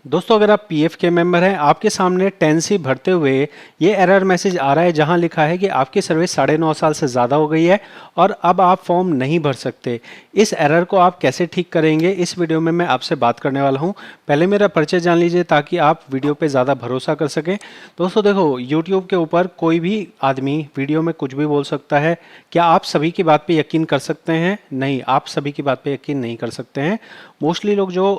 दोस्तों अगर आप पीएफ के मेंबर हैं, आपके सामने 10C भरते हुए ये एरर मैसेज आ रहा है जहां लिखा है कि आपकी सर्विस 9.5 साल से ज़्यादा हो गई है और अब आप फॉर्म नहीं भर सकते। इस एरर को आप कैसे ठीक करेंगे, इस वीडियो में मैं आपसे बात करने वाला हूं। पहले मेरा परिचय जान लीजिए ताकि आप वीडियो पे ज़्यादा भरोसा कर सकें। दोस्तों देखो, यूट्यूब के ऊपर कोई भी आदमी वीडियो में कुछ भी बोल सकता है। क्या आप सभी की बात पे यकीन कर सकते हैं? नहीं, आप सभी की बात पे यकीन नहीं कर सकते हैं। मोस्टली लोग जो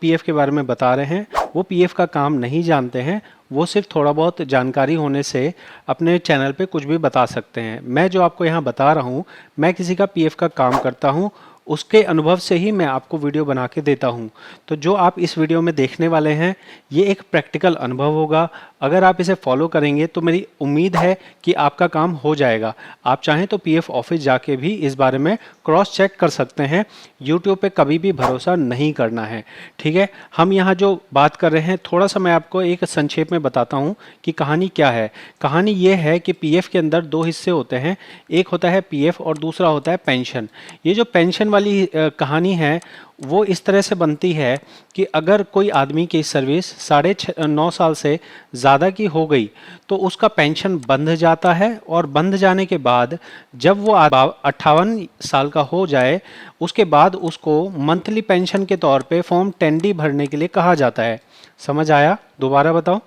पीएफ के बारे में बता रहे हैं वो पीएफ का काम नहीं जानते हैं। वो सिर्फ थोड़ा बहुत जानकारी होने से अपने चैनल पे कुछ भी बता सकते हैं। मैं जो आपको यहाँ बता रहा हूँ, मैं किसी का पीएफ का काम करता हूँ, उसके अनुभव से ही मैं आपको वीडियो बना के देता हूँ। तो जो आप इस वीडियो में देखने वाले हैं ये एक प्रैक्टिकल अनुभव होगा। अगर आप इसे फॉलो करेंगे तो मेरी उम्मीद है कि आपका काम हो जाएगा। आप चाहें तो पीएफ ऑफिस जाके भी इस बारे में क्रॉस चेक कर सकते हैं। यूट्यूब पे कभी भी भरोसा नहीं करना है, ठीक है। हम यहाँ जो बात कर रहे हैं, थोड़ा सा मैं आपको एक संक्षेप में बताता हूँ कि कहानी क्या है। कहानी ये है कि पीएफ के अंदर दो हिस्से होते हैं, एक होता है पीएफ और दूसरा होता है पेंशन। ये जो पेंशन वाली कहानी है वो इस तरह से बनती है कि अगर कोई आदमी की सर्विस 9.5 साल से ज़्यादा की हो गई तो उसका पेंशन बंध जाता है, और बंध जाने के बाद जब वो 58 साल का हो जाए उसके बाद उसको मंथली पेंशन के तौर पे फॉर्म 10D भरने के लिए कहा जाता है। समझ आया? दोबारा बताओ।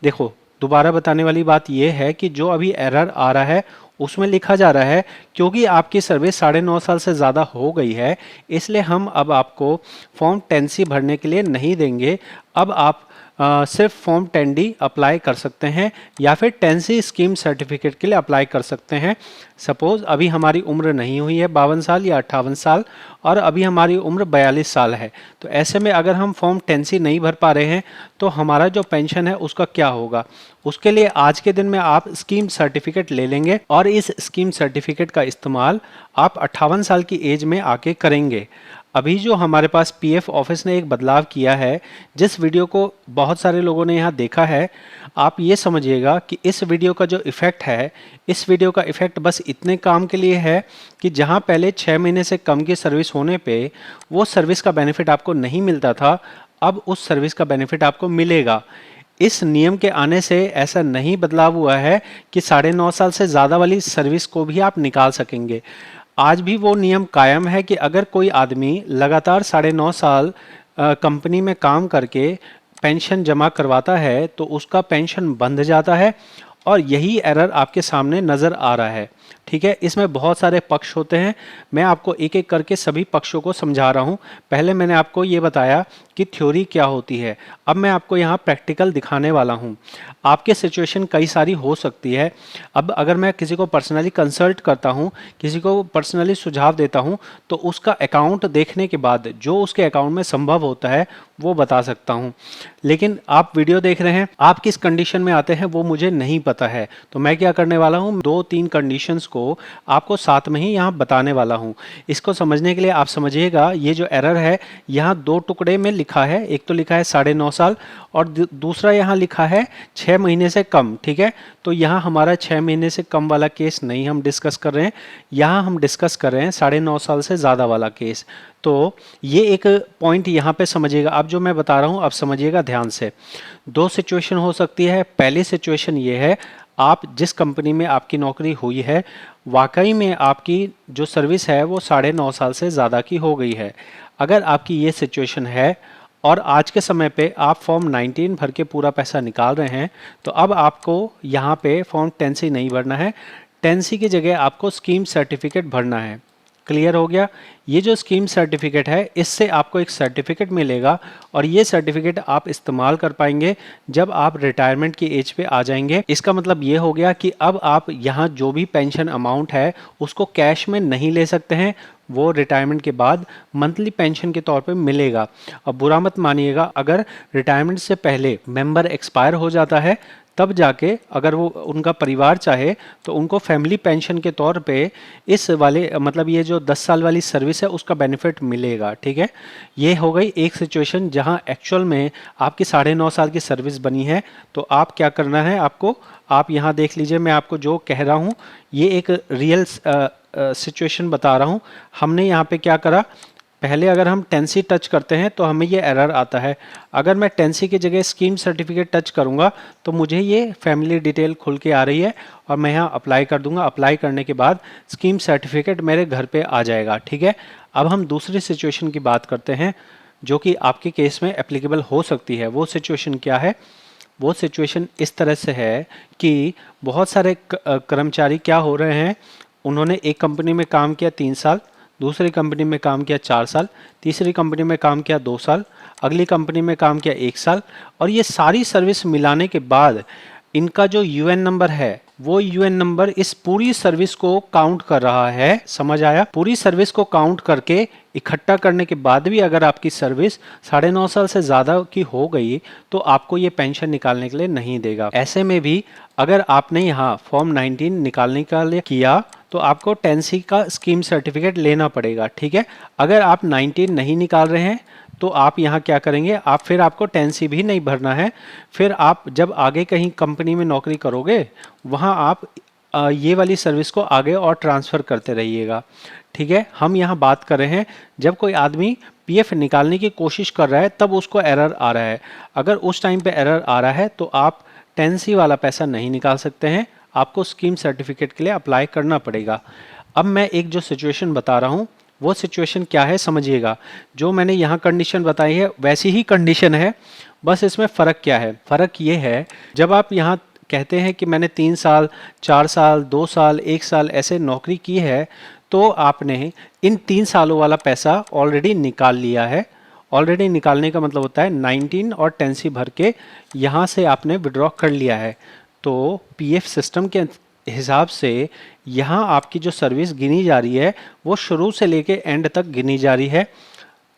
देखो, दोबारा बताने वाली बात यह है कि जो अभी एरर आ रहा है उसमें लिखा जा रहा है क्योंकि आपकी सर्विस 9.5 साल से ज़्यादा हो गई है, इसलिए हम अब आपको फॉर्म 10C भरने के लिए नहीं देंगे। अब आप सिर्फ फॉर्म 10D अप्लाई कर सकते हैं या फिर 10C स्कीम सर्टिफिकेट के लिए अप्लाई कर सकते हैं। सपोज अभी हमारी उम्र नहीं हुई है 52 साल या 58 साल और अभी हमारी उम्र 42 साल है, तो ऐसे में अगर हम फॉर्म 10C नहीं भर पा रहे हैं तो हमारा जो पेंशन है उसका क्या होगा। उसके लिए आज के दिन में आप स्कीम सर्टिफिकेट ले लेंगे और इस स्कीम सर्टिफिकेट का इस्तेमाल आप 58 साल की एज में आके करेंगे। अभी जो हमारे पास पीएफ ऑफिस ने एक बदलाव किया है, जिस वीडियो को बहुत सारे लोगों ने यहाँ देखा है, आप ये समझिएगा कि इस वीडियो का जो इफ़ेक्ट है, इस वीडियो का इफ़ेक्ट बस इतने काम के लिए है कि जहाँ पहले 6 महीने से कम की सर्विस होने पे वो सर्विस का बेनिफिट आपको नहीं मिलता था, अब उस सर्विस का बेनिफिट आपको मिलेगा। इस नियम के आने से ऐसा नहीं बदलाव हुआ है कि 9.5 साल से ज़्यादा वाली सर्विस को भी आप निकाल सकेंगे। आज भी वो नियम कायम है कि अगर कोई आदमी लगातार 9.5 साल कंपनी में काम करके पेंशन जमा करवाता है तो उसका पेंशन बंध जाता है, और यही एरर आपके सामने नज़र आ रहा है, ठीक है। इसमें बहुत सारे पक्ष होते हैं, मैं आपको एक एक करके सभी पक्षों को समझा रहा हूँ। पहले मैंने आपको ये बताया कि थ्योरी क्या होती है, अब मैं आपको यहाँ प्रैक्टिकल दिखाने वाला हूँ। आपके सिचुएशन कई सारी हो सकती है। अब अगर मैं किसी को पर्सनली कंसल्ट करता हूँ, किसी को पर्सनली सुझाव देता हूँ, तो उसका अकाउंट देखने के बाद जो उसके अकाउंट में संभव होता है वो बता सकता हूँ। लेकिन आप वीडियो देख रहे हैं, आप किस कंडीशन में आते हैं वो मुझे नहीं पता है, तो मैं क्या करने वाला हूँ, 2-3 कंडीशंस को आपको साथ में ही यहाँ बताने वाला हूँ। इसको समझने के लिए आप समझिएगा, ये जो एरर है यहाँ दो टुकड़े में लिखा है, एक तो लिखा है 9.5 साल और दूसरा यहाँ लिखा है 6 महीने से कम, ठीक है। तो यहाँ हमारा 6 महीने से कम वाला केस नहीं हम डिस्कस कर रहे हैं, यहाँ हम डिस्कस कर रहे हैं 9.5 साल से ज़्यादा वाला केस। तो ये एक पॉइंट यहाँ पे समझिएगा, अब जो मैं बता रहा हूँ अब समझिएगा ध्यान से। दो सिचुएशन हो सकती है। पहली सिचुएशन ये है, आप जिस कंपनी में आपकी नौकरी हुई है वाकई में आपकी जो सर्विस है वो 9.5 साल से ज़्यादा की हो गई है। अगर आपकी ये सिचुएशन है और आज के समय पे आप फॉर्म 19 भर के पूरा पैसा निकाल रहे हैं, तो अब आपको यहाँ पे फॉर्म 10C नहीं भरना है, 10C की जगह आपको स्कीम सर्टिफिकेट भरना है। क्लियर हो गया? ये जो स्कीम सर्टिफिकेट है इससे आपको एक सर्टिफिकेट मिलेगा और ये सर्टिफिकेट आप इस्तेमाल कर पाएंगे जब आप रिटायरमेंट की एज पे आ जाएंगे। इसका मतलब ये हो गया कि अब आप यहाँ जो भी पेंशन अमाउंट है उसको कैश में नहीं ले सकते हैं, वो रिटायरमेंट के बाद मंथली पेंशन के तौर पे मिलेगा। अब बुरा मत मानिएगा, अगर रिटायरमेंट से पहले मेंबर एक्सपायर हो जाता है तब जाके अगर वो उनका परिवार चाहे तो उनको फैमिली पेंशन के तौर पे इस वाले मतलब ये जो 10 साल वाली सर्विस है उसका बेनिफिट मिलेगा, ठीक है। ये हो गई एक सिचुएशन जहां एक्चुअल में आपकी 9.5 साल की सर्विस बनी है। तो आप क्या करना है, आपको आप यहाँ देख लीजिए, मैं आपको जो कह रहा हूँ ये एक रियल सिचुएशन बता रहा हूँ। हमने यहाँ पे क्या करा, पहले अगर हम टेंसी टच करते हैं तो हमें ये एरर आता है। अगर मैं टेंसी की जगह स्कीम सर्टिफिकेट टच करूंगा तो मुझे ये फैमिली डिटेल खुल के आ रही है और मैं यहाँ अप्लाई कर दूंगा। अप्लाई करने के बाद स्कीम सर्टिफिकेट मेरे घर पे आ जाएगा। ठीक है, अब हम दूसरी सिचुएशन की बात करते हैं जो कि आपके केस में एप्लीकेबल हो सकती है। वो सिचुएशन क्या है? वो सिचुएशन इस तरह से है कि बहुत सारे कर्मचारी क्या हो रहे हैं, उन्होंने एक कंपनी में काम किया 3 साल, दूसरी कंपनी में काम किया 4 साल, तीसरी कंपनी में काम किया 2 साल, अगली कंपनी में काम किया 1 साल, और ये सारी सर्विस मिलाने के बाद इनका जो यूएन नंबर है वो यूएन नंबर इस पूरी सर्विस को काउंट कर रहा है। समझ आया? पूरी सर्विस को काउंट करके इकट्ठा करने के बाद भी अगर आपकी सर्विस 9.5 साल से ज़्यादा की हो गई तो आपको ये पेंशन निकालने के लिए नहीं देगा। ऐसे में भी अगर आपने यहाँ फॉर्म 19 निकालने का लिए किया तो आपको 10C का स्कीम सर्टिफिकेट लेना पड़ेगा। ठीक है, अगर आप 19 नहीं निकाल रहे हैं तो आप यहाँ क्या करेंगे, फिर आपको 10C भी नहीं भरना है। फिर आप जब आगे कहीं कंपनी में नौकरी करोगे वहाँ आप ये वाली सर्विस को आगे और ट्रांसफ़र करते रहिएगा। ठीक है, हम यहाँ बात कर रहे हैं जब कोई आदमी पीएफ निकालने की कोशिश कर रहा है तब उसको एरर आ रहा है। अगर उस टाइम पे एरर आ रहा है तो आप 10C वाला पैसा नहीं निकाल सकते हैं, आपको स्कीम सर्टिफिकेट के लिए अप्लाई करना पड़ेगा। अब मैं एक जो सिचुएशन बता रहा हूँ वो सिचुएशन क्या है समझिएगा। जो मैंने यहाँ कंडीशन बताई है वैसी ही कंडीशन है, बस इसमें फ़र्क क्या है? फ़र्क ये है, जब आप यहाँ कहते हैं कि मैंने 3 साल, 4 साल, 2 साल, 1 साल ऐसे नौकरी की है तो आपने इन 3 सालों वाला पैसा ऑलरेडी निकाल लिया है। ऑलरेडी निकालने का मतलब होता है 19 और 10C भर के यहाँ से आपने विड्रॉ कर लिया है। तो पीएफ सिस्टम के हिसाब से यहाँ आपकी जो सर्विस गिनी जा रही है वो शुरू से लेके एंड तक गिनी जा रही है।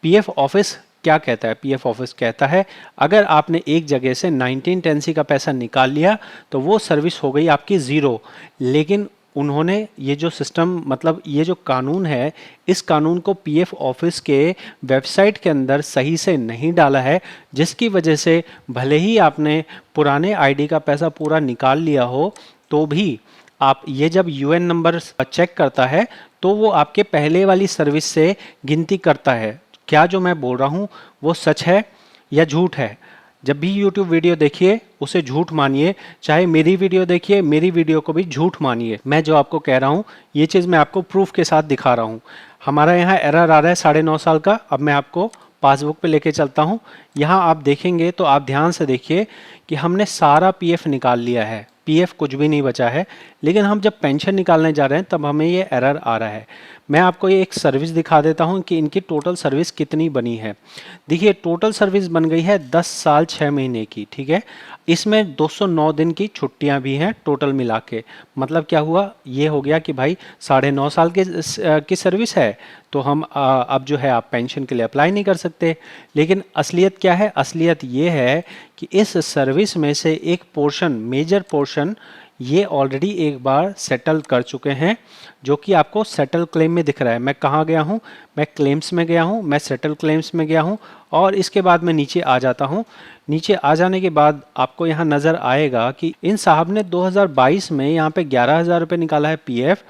पीएफ ऑफिस क्या कहता है? पीएफ ऑफिस कहता है अगर आपने एक जगह से 19 10C का पैसा निकाल लिया तो वो सर्विस हो गई आपकी ज़ीरो। लेकिन उन्होंने ये जो सिस्टम, मतलब ये जो कानून है, इस कानून को पीएफ ऑफिस के वेबसाइट के अंदर सही से नहीं डाला है, जिसकी वजह से भले ही आपने पुराने आईडी का पैसा पूरा निकाल लिया हो तो भी आप ये जब यूएन नंबर चेक करता है तो वो आपके पहले वाली सर्विस से गिनती करता है। क्या जो मैं बोल रहा हूँ वो सच है या झूठ है? जब भी YouTube वीडियो देखिए उसे झूठ मानिए, चाहे मेरी वीडियो देखिए, मेरी वीडियो को भी झूठ मानिए। मैं जो आपको कह रहा हूँ ये चीज़ मैं आपको प्रूफ के साथ दिखा रहा हूँ। हमारा यहाँ एरर आ रहा है 9.5 साल का। अब मैं आपको पासबुक पे लेके चलता हूँ। यहाँ आप देखेंगे तो आप ध्यान से देखिए कि हमने सारा पीएफ निकाल लिया है, पीएफ कुछ भी नहीं बचा है। लेकिन हम जब पेंशन निकालने जा रहे हैं तब हमें ये एरर आ रहा है। मैं आपको ये एक सर्विस दिखा देता हूँ कि इनकी टोटल सर्विस कितनी बनी है। देखिए टोटल सर्विस बन गई है 10 साल 6 महीने की। ठीक है, इसमें 209 दिन की छुट्टियां भी हैं टोटल मिला के। मतलब क्या हुआ, ये हो गया कि भाई 9.5 साल की सर्विस है तो हम अब जो है आप पेंशन के लिए अप्लाई नहीं कर सकते। लेकिन असलियत क्या है? असलियत ये है कि इस सर्विस में से एक पोर्शन, मेजर पोर्शन, ये ऑलरेडी एक बार सेटल कर चुके हैं, जो कि आपको सेटल क्लेम में दिख रहा है। मैं कहाँ गया हूँ? मैं क्लेम्स में गया हूँ, मैं सेटल क्लेम्स में गया हूँ और इसके बाद मैं नीचे आ जाता हूँ। नीचे आ जाने के बाद आपको यहाँ नज़र आएगा कि इन साहब ने 2022 में यहाँ पे 11,000 रुपये निकाला है पीएफ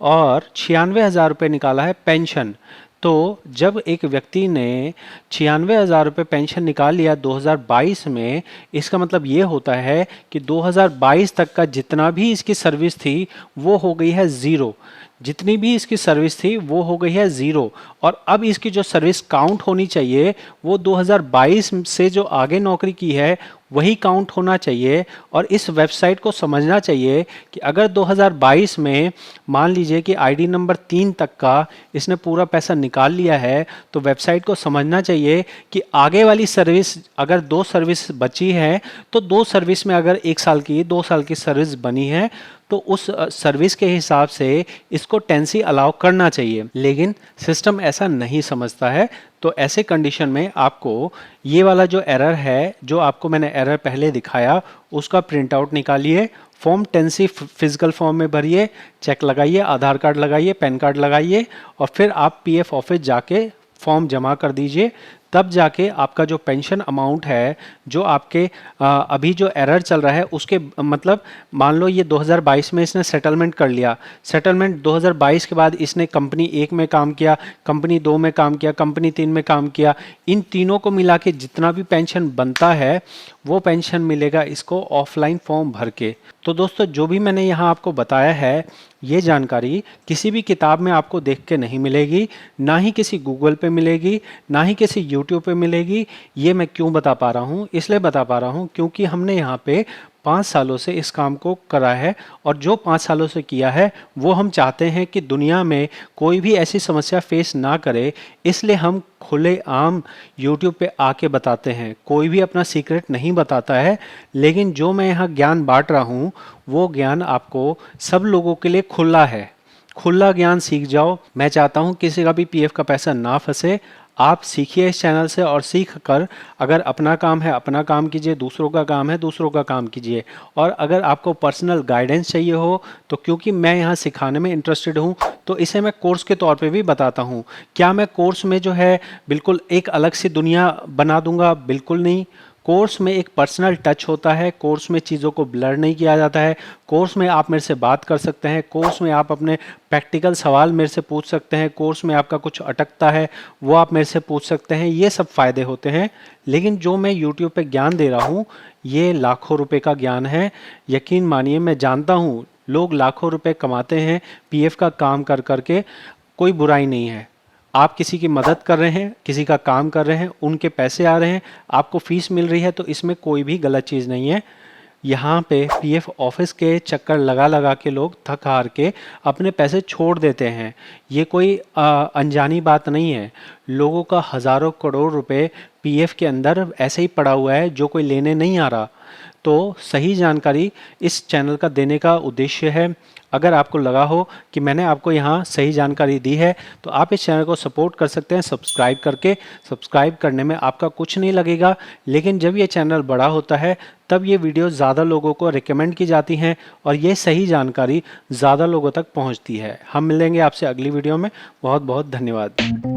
और 96,000 रुपये निकाला है पेंशन। तो जब एक व्यक्ति ने 96,000 रुपये पेंशन निकाल लिया 2022 में, इसका मतलब ये होता है कि 2022 तक का जितना भी इसकी सर्विस थी वो हो गई है ज़ीरो। जितनी भी इसकी सर्विस थी वो हो गई है ज़ीरो। और अब इसकी जो सर्विस काउंट होनी चाहिए वो 2022 से जो आगे नौकरी की है वही काउंट होना चाहिए। और इस वेबसाइट को समझना चाहिए कि अगर 2022 में मान लीजिए कि आईडी नंबर 3 तक का इसने पूरा पैसा निकाल लिया है तो वेबसाइट को समझना चाहिए कि आगे वाली सर्विस, अगर 2 सर्विस बची है तो 2 सर्विस में अगर 1 साल की 2 साल की सर्विस बनी है तो उस सर्विस के हिसाब से इसको 10C अलाउ करना चाहिए। लेकिन सिस्टम ऐसा नहीं समझता है। तो ऐसे कंडीशन में आपको ये वाला जो एरर है, जो आपको मैंने एरर पहले दिखाया, उसका प्रिंट आउट निकालिए, फॉर्म 10C फिजिकल फॉर्म में भरिए, चेक लगाइए, आधार कार्ड लगाइए, पैन कार्ड लगाइए और फिर आप पीएफ ऑफिस जाके फॉर्म जमा कर दीजिए। तब जाके आपका जो पेंशन अमाउंट है, जो आपके अभी जो एरर चल रहा है उसके मतलब मान लो ये 2022 में इसने सेटलमेंट कर लिया, सेटलमेंट 2022 के बाद इसने कंपनी 1 में काम किया, कंपनी 2 में काम किया, कंपनी 3 में काम किया, इन तीनों को मिला के जितना भी पेंशन बनता है वो पेंशन मिलेगा इसको ऑफलाइन फॉर्म भर के। तो दोस्तों जो भी मैंने यहाँ आपको बताया है ये जानकारी किसी भी किताब में आपको देख के नहीं मिलेगी, ना ही किसी गूगल पे मिलेगी, ना ही किसी यूट्यूब पे मिलेगी। ये मैं क्यों बता पा रहा हूँ, इसलिए बता पा रहा हूँ क्योंकि हमने यहाँ पे 5 सालों से इस काम को करा है और जो 5 सालों से किया है वो हम चाहते हैं कि दुनिया में कोई भी ऐसी समस्या फेस ना करे, इसलिए हम खुले आम YouTube पे आके बताते हैं। कोई भी अपना सीक्रेट नहीं बताता है, लेकिन जो मैं यहाँ ज्ञान बांट रहा हूँ वो ज्ञान आपको सब लोगों के लिए खुला है। खुला ज्ञान सीख जाओ। मैं चाहता हूँ किसी का भी पीएफ का पैसा ना फंसे। आप सीखिए इस चैनल से और सीख कर अगर अपना काम है अपना काम कीजिए, दूसरों का काम है दूसरों का काम कीजिए। और अगर आपको पर्सनल गाइडेंस चाहिए हो तो क्योंकि मैं यहाँ सिखाने में इंटरेस्टेड हूँ तो इसे मैं कोर्स के तौर पे भी बताता हूँ। क्या मैं कोर्स में जो है बिल्कुल एक अलग सी दुनिया बना दूंगा? बिल्कुल नहीं। कोर्स में एक पर्सनल टच होता है, कोर्स में चीज़ों को ब्लर नहीं किया जाता है, कोर्स में आप मेरे से बात कर सकते हैं, कोर्स में आप अपने प्रैक्टिकल सवाल मेरे से पूछ सकते हैं, कोर्स में आपका कुछ अटकता है वो आप मेरे से पूछ सकते हैं। ये सब फ़ायदे होते हैं। लेकिन जो मैं यूट्यूब पे ज्ञान दे रहा हूँ ये लाखों रुपए का ज्ञान है। यकीन मानिए मैं जानता हूँ लोग लाखों रुपए कमाते हैं पीएफ का काम कर करके, कोई बुराई नहीं है। आप किसी की मदद कर रहे हैं, किसी का काम कर रहे हैं, उनके पैसे आ रहे हैं, आपको फीस मिल रही है, तो इसमें कोई भी गलत चीज़ नहीं है। यहाँ पे पीएफ ऑफिस के चक्कर लगा लगा के लोग थक हार के अपने पैसे छोड़ देते हैं। ये कोई अनजानी बात नहीं है। लोगों का हज़ारों करोड़ रुपए पीएफ के अंदर ऐसे ही पड़ा हुआ है जो कोई लेने नहीं आ रहा। तो सही जानकारी इस चैनल का देने का उद्देश्य है। अगर आपको लगा हो कि मैंने आपको यहाँ सही जानकारी दी है तो आप इस चैनल को सपोर्ट कर सकते हैं सब्सक्राइब करके। सब्सक्राइब करने में आपका कुछ नहीं लगेगा, लेकिन जब ये चैनल बड़ा होता है तब ये वीडियो ज़्यादा लोगों को रिकमेंड की जाती हैं और ये सही जानकारी ज़्यादा लोगों तक पहुँचती है। हम मिलेंगे आपसे अगली वीडियो में। बहुत बहुत धन्यवाद।